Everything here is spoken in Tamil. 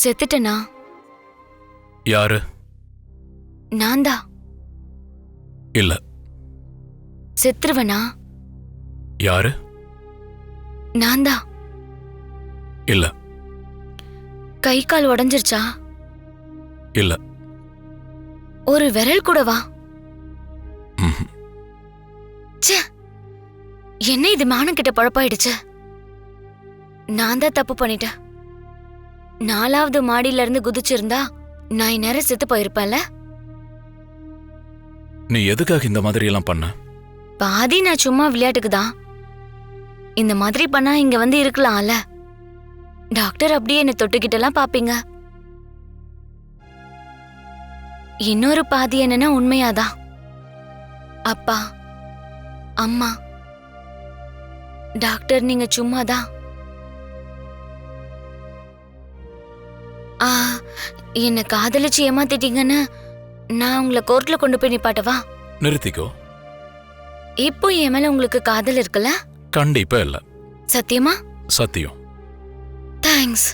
செத்துட்டனா? யாரு? நான்தான். இல்ல. செத்துருவனா? யாரு? நான்தான். இல்ல. கை கால் உடைஞ்சிருச்சா? இல்ல. ஒரு விரல் கூடவா? ச்சே, என்ன இது மானம் கிட்ட பழப்பாயிடுச்சு. நான் தான் தப்பு பண்ணிட்டேன். 4வது மாடியில இருந்து குதிச்சிருந்தா நான் இந்நேரம் செத்து போயிருப்பேன்ல. நீ எதுக்காக இந்த மாதிரி எல்லாம் பண்ண? பாதி நான் சும்மா விளையாட்டுக்கு தான். இந்த மாதிரி பண்ணா இங்க வந்து இருக்கலாம்ல. டாக்டர் அப்படியே என்ன தொட்டுக்கிட்டெல்லாம் பாப்பீங்க. இன்னொரு பாதி என்னன்னா உண்மையாதான். அப்பா, அம்மா, டாக்டர் நீங்க சும்மாதான். என்ன காதலிச்சு ஏமாத்திட்டீங்கன்னு நான் உங்களை கோர்ட்ல கொண்டு போய் நிப்பாட்டவா? நிறுத்திக்கோ. இப்போ என் மேல உங்களுக்கு காதல் இருக்குல்ல? கண்டிப்பா இல்ல. சத்தியமா? சத்தியம். தேங்க்ஸ்.